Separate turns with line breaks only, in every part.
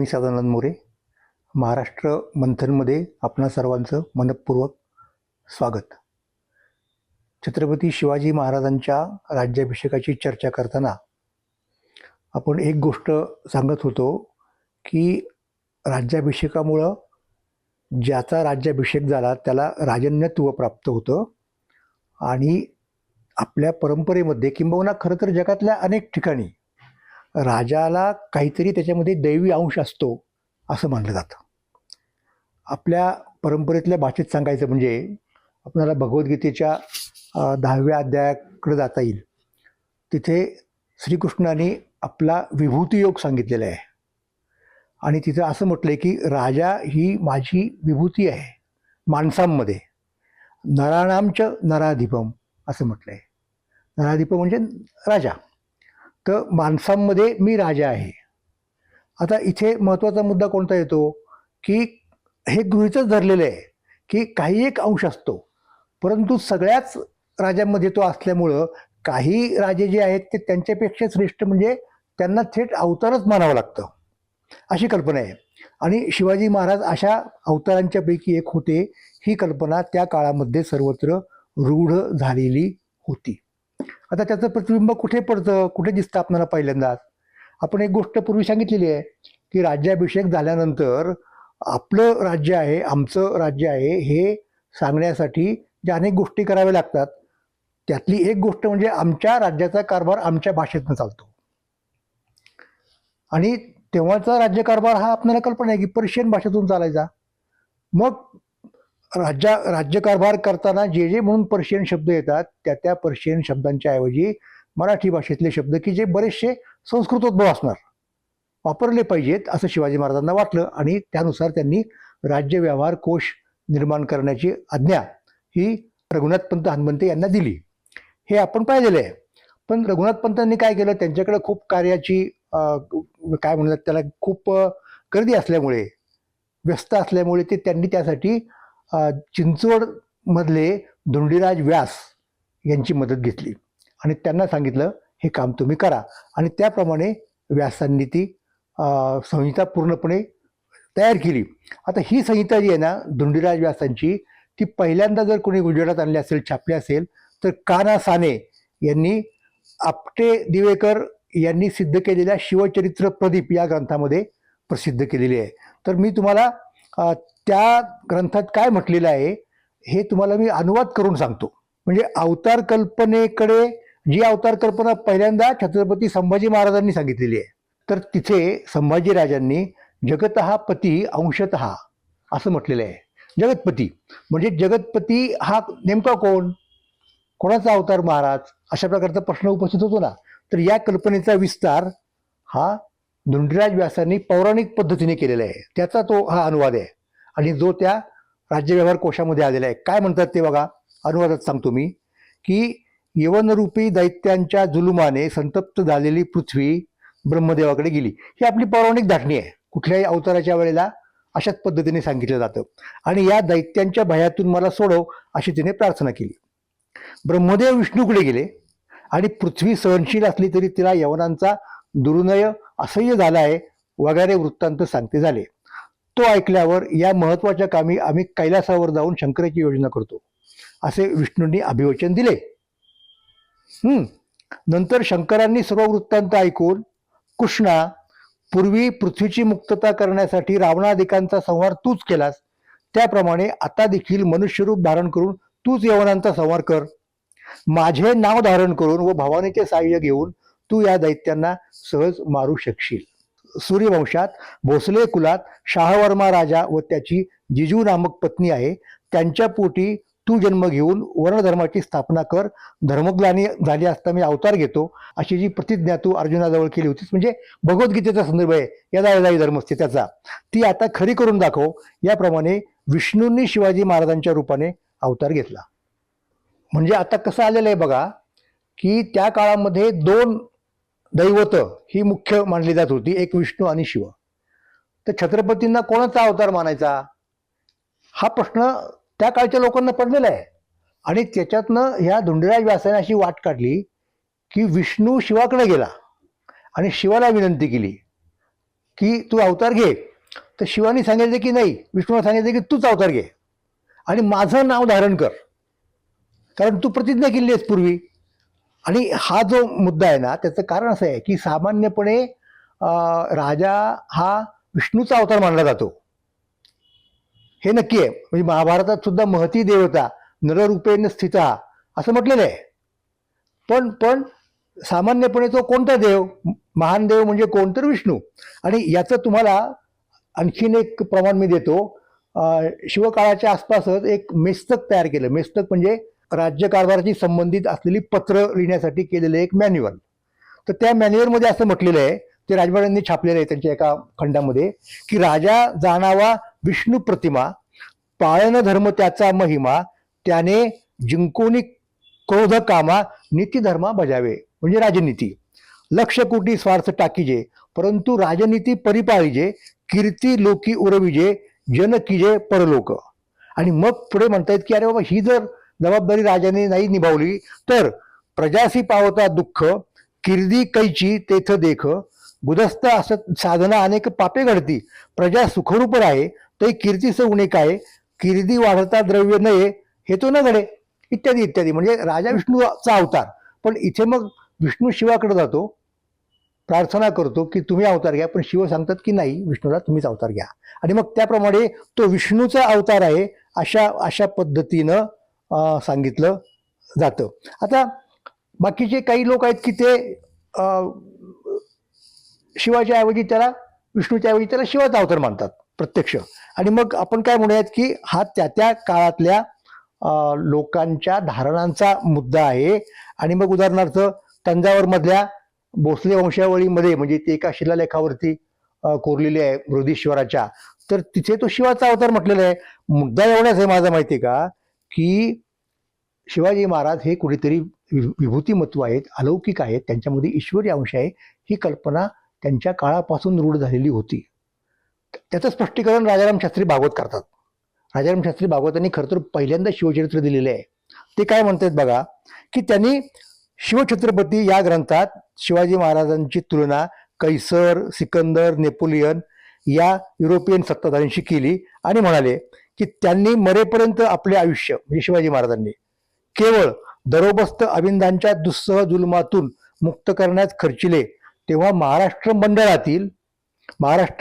मी सदानंद मोरे. महाराष्ट्र मंथनमध्ये आपणा सर्वांचं मनपूर्वक स्वागत. छत्रपती शिवाजी महाराजांच्या राज्याभिषेकाची चर्चा करताना आपण एक गोष्ट सांगत होतो की राज्याभिषेकामुळं ज्याचा राज्याभिषेक झाला त्याला राजन्यत्व प्राप्त होतं आणि आपल्या परंपरेमध्ये किंबहुना खरं तर जगातल्या अनेक ठिकाणी राजाला काहीतरी त्याच्यामध्ये दैवी अंश असतो असं मानलं जातं. आपल्या परंपरेतल्या भाषेत सांगायचं म्हणजे आपल्याला भगवद्गीतेच्या 10व्या अध्यायाकडे जाता येईल. तिथे श्रीकृष्णाने आपला विभूती योग सांगितलेला आहे आणि तिथं असं म्हटलंय की राजा ही माझी विभूती आहे माणसांमध्ये, नराणांच नराधिपम असं म्हटलंय. नराधिप म्हणजे राजा, तर माणसांमध्ये मी राजा आहे. आता इथे महत्त्वाचा मुद्दा कोणता येतो की हे गृहीतच धरलेलं आहे की काही एक अंश असतो, परंतु सगळ्याच राजांमध्ये तो असल्यामुळं काही राजे जे आहेत ते त्यांच्यापेक्षा श्रेष्ठ म्हणजे त्यांना थेट अवतारच मानावं लागतं, अशी कल्पना आहे. आणि शिवाजी महाराज अशा अवतारांच्यापैकी एक होते. ही कल्पना त्या काळामध्ये सर्वत्र रूढ झालेली होती. आता त्याचं प्रतिबिंब कुठे पडतं, कुठे दिसतं आपल्याला? पहिल्यांदाच आपण एक गोष्ट पूर्वी सांगितलेली आहे की राज्याभिषेक झाल्यानंतर आपलं राज्य आहे, आमचं राज्य आहे हे सांगण्यासाठी ज्या अनेक गोष्टी कराव्या लागतात त्यातली एक गोष्ट म्हणजे आमच्या राज्याचा कारभार आमच्या भाषेतनं चालतो. आणि तेव्हाचा राज्यकारभार हा आपल्याला कल्पना आहे की पर्शियन भाषेतून चालायचा. मग राज्यकारभार करताना जे जे म्हणून पर्शियन शब्द येतात त्या पर्शियन शब्दांच्या ऐवजी मराठी भाषेतले शब्द की जे बरेचसे संस्कृतोद्भव असणार वापरले पाहिजेत असं शिवाजी महाराजांना वाटलं आणि त्यानुसार त्यांनी राज्य व्यवहार कोश निर्माण करण्याची आज्ञा ही रघुनाथपंत हनुमंते यांना दिली. हे आपण पाहिलेलं आहे. पण रघुनाथपंतांनी काय केलं, त्यांच्याकडे खूप कार्याची काय म्हणतात त्याला खूप गर्दी असल्यामुळे, व्यस्त असल्यामुळे त्यांनी त्यासाठी चिंचवड मधले धोंडीराज व्यास यांची मदत घेतली आणि त्यांना सांगितलं हे काम तुम्ही करा. आणि त्याप्रमाणे व्यासांनी ती संहिता पूर्णपणे तयार केली. आता ही संहिता जी आहे ना धोंडीराज व्यासांची, ती पहिल्यांदा जर कोणी गुजरातात आणली असेल, छापली असेल तर काना साने यांनी आपटे दिवेकर यांनी सिद्ध केलेल्या शिवचरित्र प्रदीप या ग्रंथामध्ये प्रसिद्ध केलेली आहे. तर मी तुम्हाला त्या ग्रंथात काय म्हटलेलं आहे हे तुम्हाला मी अनुवाद करून सांगतो. म्हणजे अवतार कल्पनेकडे जी अवतार कल्पना पहिल्यांदा छत्रपती संभाजी महाराजांनी सांगितलेली आहे. तर तिथे संभाजीराजांनी जगतहा पती अंशतः असं म्हटलेलं आहे. जगतपती म्हणजे जगतपती हा नेमका कोण, कोणाचा अवतार महाराज, अशा प्रकारचा प्रश्न उपस्थित होतो ना. तर या कल्पनेचा विस्तार हा धोंडीराज व्यासांनी पौराणिक पद्धतीने केलेला आहे. त्याचा तो हा अनुवाद आहे आणि जो त्या राज्यव्यवहार कोशामध्ये आलेला आहे. काय म्हणतात ते बघा, अनुवादात सांगतो मी की यवनरूपी दैत्यांच्या जुलुमाने संतप्त झालेली पृथ्वी ब्रह्मदेवाकडे गेली. ही आपली पौराणिक धाटणी आहे. कुठल्याही अवताराच्या वेळेला अशाच पद्धतीने सांगितलं जातं. आणि या दैत्यांच्या भयातून मला सोडव अशी तिने प्रार्थना केली. ब्रह्मदेव विष्णूकडे गेले आणि पृथ्वी सहनशील असली तरी तिला यवनांचा दुर्नय असह्य झाला आहे वगैरे वृत्तांत सांगते झाले. तो ऐकल्यावर या महत्वाच्या कामी आम्ही कैलासावर जाऊन शंकराची योजना करतो असे विष्णूंनी अभिवचन दिले. नंतर शंकरांनी सर्व वृत्तांत ऐकून कृष्णा, पूर्वी पृथ्वीची मुक्तता करण्यासाठी रावणादिकांचा संहार तूच केलास, त्याप्रमाणे आता देखील मनुष्यरूप धारण करून तूच यवनांचा संहार कर. माझे नाव धारण करून व भवानीचे साह्य घेऊन तू या दैत्यांना सहज मारू शकशील. सूर्यवंशात भोसले कुलात शाहवर्मा राजा व त्याची जिजू नामक पत्नी आहे, त्यांच्या पोटी तू जन्म घेऊन वर्णधर्माची स्थापना कर. धर्मग्लानी झाली असता मी अवतार घेतो अशी जी प्रतिज्ञा तू अर्जुनाजवळ केली होतीस, म्हणजे भगवद्गीतेचा संदर्भ आहे यदा यदा धर्मस्ते त्याचा, ती आता खरी करून दाखव. याप्रमाणे विष्णूंनी शिवाजी महाराजांच्या रूपाने अवतार घेतला. म्हणजे आता कसं आलेलं आहे बघा की त्या काळामध्ये दोन दैवत ही मुख्य मानली जात होती, एक विष्णू आणि शिव. तर छत्रपतींना कोणाचा अवतार मानायचा हा प्रश्न त्या काळच्या लोकांना पडलेला आहे. आणि त्याच्यातनं ह्या धोंडीराज व्यासाने अशी वाट काढली की विष्णू शिवाकडे गेला आणि शिवाला विनंती केली की तू अवतार घे, तर शिवानी सांगितलं की नाही, विष्णूला सांगितलं की तूच अवतार घे आणि माझं नाव धारण कर, कारण तू प्रतिज्ञा केली आहेस पूर्वी. आणि हा जो मुद्दा आहे ना, त्याचं कारण असं आहे की सामान्यपणे राजा हा विष्णूचा अवतार मानला जातो, हे नक्की आहे. म्हणजे महाभारतात सुद्धा महती देवता नररूपेण स्थिता असं म्हटलेलं आहे. पण सामान्यपणे तो कोणता देव, महान देव म्हणजे कोण, तर विष्णू. आणि याचं तुम्हाला आणखीन एक प्रमाण मी देतो. शिवकाळाच्या आसपासच एक मेस्तक तयार केलं. मेस्तक म्हणजे राज्यकारभाराशी संबंधित असलेली पत्र लिहिण्यासाठी केलेलं एक मॅन्युअल. तर त्या मॅन्युअलमध्ये असं म्हटलेलं आहे, ते राजवाड्यांनी छापलेलं आहे त्यांच्या एका खंडामध्ये, की राजा जाणावा विष्णू प्रतिमा, पाळन धर्म त्याचा महिमा, त्याने जिंकोनी क्रोध कामा, नीतिधर्मा बजावे. म्हणजे राजनीती. लक्ष कोटी स्वार्थ टाकीजे, परंतु राजनीती परिपाळीजे, कीर्ती लोकी उरविजे, जन कीजे परलोक. आणि मग पुढे म्हणतायत की अरे बाबा, ही जर जबाबदारी राजाने नाही निभावली तर प्रजासी पावता दुःख, कीर्दी कैची तेथ देख, गुदस्त असत साधना अनेक पापे घडती, प्रजा सुखरूप राहे ते कीर्तीस उणे काय, कीर्दी वाढता द्रव्य नये हे तो न घडे, इत्यादी इत्यादी. म्हणजे राजा विष्णूचा अवतार. पण इथे मग विष्णू शिवाकडे जातो, प्रार्थना करतो की तुम्ही अवतार घ्या, पण शिव सांगतात की नाही, विष्णूला तुम्हीच अवतार घ्या. आणि मग त्याप्रमाणे तो विष्णूचा अवतार आहे अशा अशा पद्धतीनं सांगितलं जातं. आता बाकीचे काही लोक आहेत की ते शिवाच्या ऐवजी त्याला, विष्णूच्या ऐवजी त्याला शिवाचा अवतार मानतात प्रत्यक्ष. आणि मग आपण काय म्हणूयात की हा त्या त्या काळातल्या लोकांच्या धारणांचा मुद्दा आहे. आणि मग उदाहरणार्थ तंजावर मधल्या भोसले वंशावळीमध्ये, म्हणजे ते एका शिलालेखावरती कोरलेली आहे बृहदीश्वराच्या, तर तिथे तो शिवाचा अवतार म्हटलेला आहे. मुद्दा एवढाच आहे माझा, माहिती आहे का, की शिवाजी महाराज हे कुठेतरी विभूतिमत्व आहेत, अलौकिक आहेत, त्यांच्यामध्ये ईश्वरी अंश आहे, ही कल्पना त्यांच्या काळापासून रूढ झालेली होती. त्याचं स्पष्टीकरण राजाराम शास्त्री भागवत करतात. राजाराम शास्त्री भागवतांनी खरं तर पहिल्यांदा शिवचरित्र दिलेले आहे. ते काय म्हणतात बघा, की त्यांनी शिवछत्रपती या ग्रंथात शिवाजी महाराजांची तुलना कैसर, सिकंदर, नेपोलियन या युरोपियन सत्ताधाऱ्यांशी केली आणि म्हणाले की त्यांनी मरेपर्यंत आपले आयुष्य, म्हणजे शिवाजी महाराजांनी, केवळ दरोबस्त अविंदांच्या दुस्सह जुलमातून मुक्त करण्यास खर्चिले, तेव्हा महाराष्ट्र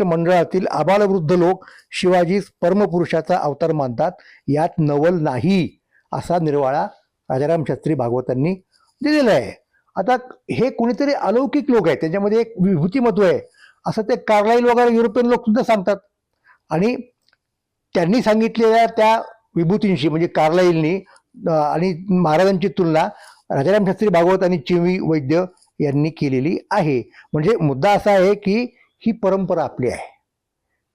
मंडळातील आबालवृद्ध लोक शिवाजीस परमपुरुषाचा अवतार मानतात, यात नवल नाही, असा निर्वाळा राजाराम शास्त्री भागवतांनी दिलेला आहे. आता हे कोणीतरी अलौकिक लोक आहेत, त्यांच्यामध्ये एक विभूतिमत्व आहे, असं ते कार्लाईल वगैरे युरोपियन लोक सुद्धा सांगतात. आणि त्यांनी सांगितलेल्या त्या विभूतींशी, म्हणजे कार्लाईलनी आणि महाराजांची तुलना राजाराम शास्त्री भागवत आणि चिवी वैद्य यांनी केलेली आहे. म्हणजे मुद्दा असा आहे की ही परंपरा आपली आहे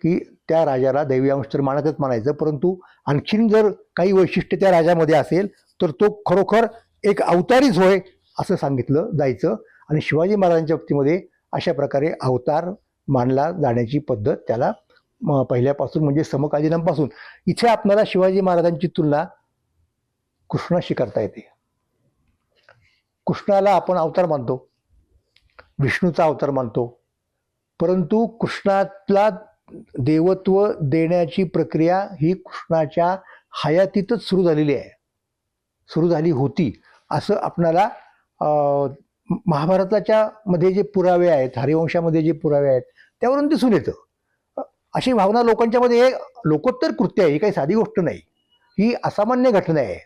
की त्या राजाला दैवी अंश तर मानतच मानायचं, परंतु आणखीन जर काही वैशिष्ट्य त्या राजामध्ये असेल तर तो खरोखर एक अवतारीच होय असं सांगितलं जायचं. आणि शिवाजी महाराजांच्या बाबतीमध्ये अशा प्रकारे अवतार मानला जाण्याची पद्धत त्याला पहिल्यापासून, म्हणजे समकालीनांपासून. इथे आपल्याला शिवाजी महाराजांची तुलना कृष्णाशी करता येते. कृष्णाला आपण अवतार मानतो, विष्णूचा अवतार मानतो, परंतु कृष्णाला देवत्व देण्याची प्रक्रिया ही कृष्णाच्या हयातीतच सुरू झालेली आहे, सुरू झाली होती, असं आपणाला महाभारताच्या मध्ये जे पुरावे आहेत, हरिवंशामध्ये जे पुरावे आहेत त्यावरून दिसून येतं. अशी भावना लोकांच्या मध्ये, हे लोकोत्तर कृत्य आहे, ही काही साधी गोष्ट नाही, ही असामान्य घटना आहे.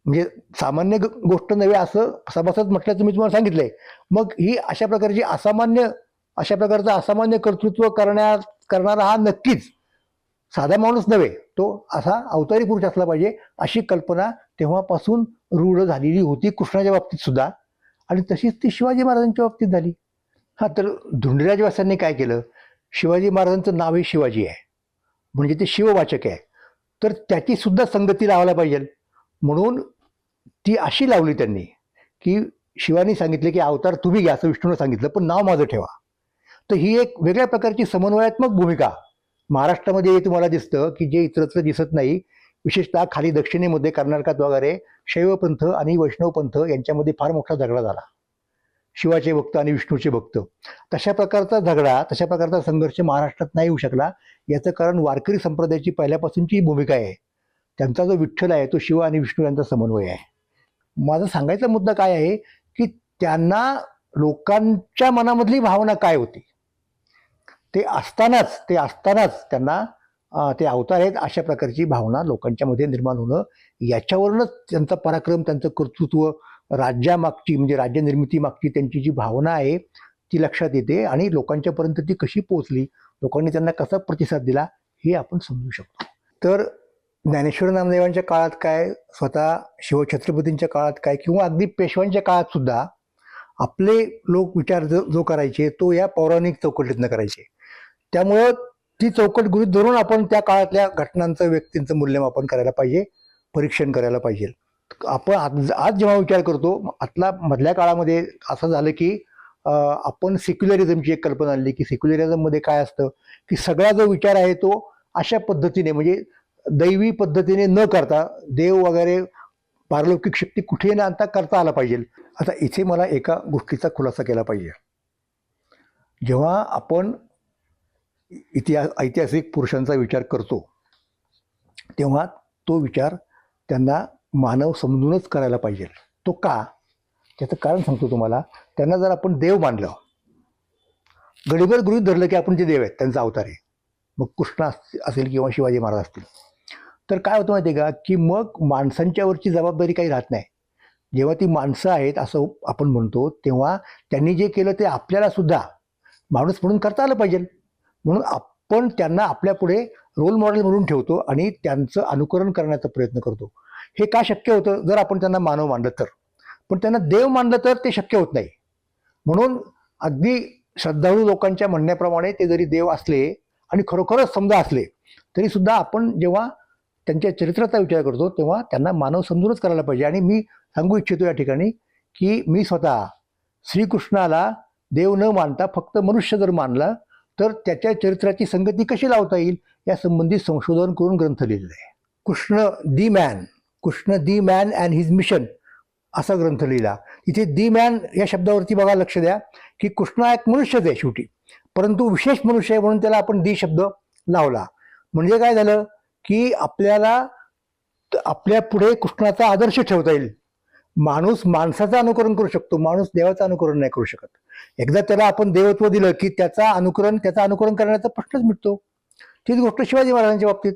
म्हणजे सामान्य गोष्ट नव्हे असं सभासद म्हटल्याचं मी तुम्हाला सांगितलंय. मग ही अशा प्रकारचं असामान्य कर्तृत्व करणारा हा नक्कीच साधा माणूस नव्हे, तो असा अवतारी पुरुष असला पाहिजे, अशी कल्पना तेव्हापासून रूढ झालेली होती कृष्णाच्या बाबतीत सुद्धा. आणि तशीच ती शिवाजी महाराजांच्या बाबतीत झाली. हा, तर धुंडीराज व्यासांनी काय केलं, शिवाजी महाराजांचं नाव हे शिवाजी आहे, म्हणजे ते शिववाचक आहे, तर त्याची सुद्धा संगती लावायला पाहिजे, म्हणून ती अशी लावली त्यांनी की शिवानी सांगितले की अवतार तुम्ही घ्या असं विष्णूने सांगितलं, पण नाव माझं ठेवा. तर ही एक वेगळ्या प्रकारची समन्वयात्मक भूमिका महाराष्ट्रामध्ये तुम्हाला दिसतं की जे इतरत्र दिसत नाही. विशेषतः खाली दक्षिणेमध्ये कर्नाटकात वगैरे शैवपंथ आणि वैष्णवपंथ यांच्यामध्ये फार मोठा झगडा झाला. शिवाचे भक्त आणि विष्णूचे भक्त. तशा प्रकारचा झगडा, तशा प्रकारचा संघर्ष महाराष्ट्रात नाही येऊ शकला. याचं कारण वारकरी संप्रदायाची पहिल्यापासूनची भूमिका आहे. त्यांचा जो विठ्ठल आहे तो शिव आणि विष्णू यांचा समन्वय आहे. माझा सांगायचा मुद्दा काय आहे की त्यांना लोकांच्या मनामधली भावना काय होती ते असतानाच त्यांना ते अवतार आहेत अशा प्रकारची भावना लोकांच्या मध्ये निर्माण होणं, याच्यावरूनच त्यांचा पराक्रम, त्यांचं कर्तृत्व, राज्यामागची म्हणजे राज्य निर्मिती मागची त्यांची जी भावना आहे ती लक्षात येते आणि लोकांच्यापर्यंत ती कशी पोहोचली, लोकांनी त्यांना कसा प्रतिसाद दिला हे आपण समजू शकतो. तर ज्ञानेश्वर नामदेवांच्या काळात काय, स्वतः शिवछत्रपतींच्या काळात काय, किंवा अगदी पेशव्यांच्या काळात सुद्धा आपले लोक विचार जो करायचे तो या पौराणिक चौकटीतनं करायचे. त्यामुळं ती चौकट गृहीत धरून आपण त्या काळातल्या घटनांचं, व्यक्तींचं मूल्यमापन करायला पाहिजे, परीक्षण करायला पाहिजे. आपण आज जेव्हा विचार करतो, आतला मधल्या काळामध्ये असं झालं की आपण सेक्युलरिझमची एक कल्पना आणली की सेक्युलरिझममध्ये काय असतं की सगळा जो विचार आहे तो अशा पद्धतीने म्हणजे दैवी पद्धतीने न करता देव वगैरे पारलौकिक शक्ती कुठे न आणता करता आला पाहिजे. आता इथे मला एका गोष्टीचा खुलासा केला पाहिजे. जेव्हा आपण ऐतिहासिक पुरुषांचा विचार करतो तेव्हा तो विचार त्यांना मानव समजूनच करायला पाहिजे. तो का, त्याचं कारण सांगतो तुम्हाला. त्यांना जर आपण देव मानलं, गडीभर गृहीत धरलं की आपण जे देव आहेत त्यांचा अवतार आहे, मग कृष्ण असेल किंवा शिवाजी महाराज असतील, तर काय होतं माहिती आहे का की मग माणसांच्यावरची जबाबदारी काही राहत नाही. जेव्हा ती माणसं आहेत असं आपण म्हणतो तेव्हा त्यांनी जे केलं ते आपल्याला सुद्धा माणूस म्हणून करता आलं पाहिजे. म्हणून आपण त्यांना आपल्या पुढे रोल मॉडेल म्हणून ठेवतो आणि त्यांचं अनुकरण करण्याचा प्रयत्न करतो. हे का शक्य होतं, जर आपण त्यांना मानव मानलं तर. पण त्यांना देव मानलं तर ते शक्य होत नाही. म्हणून अगदी श्रद्धाळू लोकांच्या म्हणण्याप्रमाणे ते जरी देव असले आणि खरोखरच समजा असले तरी सुद्धा आपण जेव्हा त्यांच्या चरित्राचा विचार करतो तेव्हा त्यांना मानव समजूनच करायला पाहिजे. आणि मी सांगू इच्छितो या ठिकाणी की मी स्वतः श्रीकृष्णाला देव न मानता फक्त मनुष्य जर मानला तर त्याच्या चरित्राची संगती कशी लावता येईल या संबंधी संशोधन करून ग्रंथ लिहिलेला आहे. कृष्ण दी मॅन अँड हिज मिशन असा ग्रंथ लिहिला. इथे दी मॅन या शब्दावरती बघा, लक्ष द्या की कृष्ण एक मनुष्यच आहे शेवटी, परंतु विशेष मनुष्य आहे म्हणून त्याला आपण दी शब्द लावला. म्हणजे काय झालं की आपल्याला आपल्या पुढे कृष्णाचा आदर्श ठेवता येईल. माणूस माणसाचं अनुकरण करू शकतो, माणूस देवाचं अनुकरण नाही करू शकत. एकदा त्याला आपण देवत्व दिलं की त्याचं अनुकरण करण्याचा प्रश्नच मिटतो. तीच गोष्ट शिवाजी महाराजांच्या बाबतीत.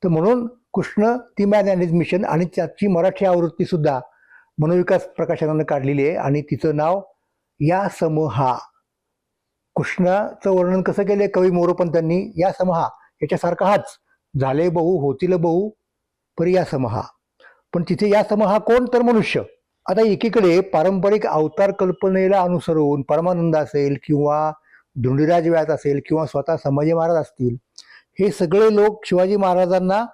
तर म्हणून कृष्ण दी मॅन अँड हिज मिशन, आणि त्याची मराठी आवृत्ती सुद्धा मनोविकास प्रकाशनानं काढलेली आहे आणि तिचं नाव या समहा. कृष्णाचं वर्णन कसं केलंय कवी मोरोपंतांनी, या समहा याच्यासारखा हाच, झाले बहु होतील बहु परी या समहा. पण तिथे या समहा कोण, तर मनुष्य. आता एकीकडे पारंपरिक अवतार कल्पनेला अनुसरून परमानंद असेल किंवा धुंडीराज व्यास असेल किंवा स्वतः संभाजी महाराज असतील, हे सगळे लोक शिवाजी महाराजांना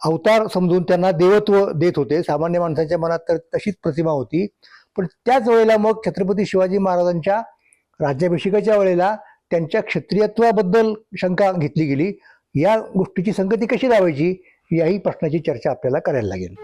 अवतार समजून त्यांना देवत्व देत होते. सामान्य माणसांच्या मनात तर तशीच प्रतिमा होती. पण त्याच वेळेला मग छत्रपती शिवाजी महाराजांच्या राज्याभिषेकाच्या वेळेला त्यांच्या क्षत्रियत्वाबद्दल शंका घेतली गेली. या गोष्टीची संगती कशी लावायची याही प्रश्नाची चर्चा आपल्याला करायला लागेल.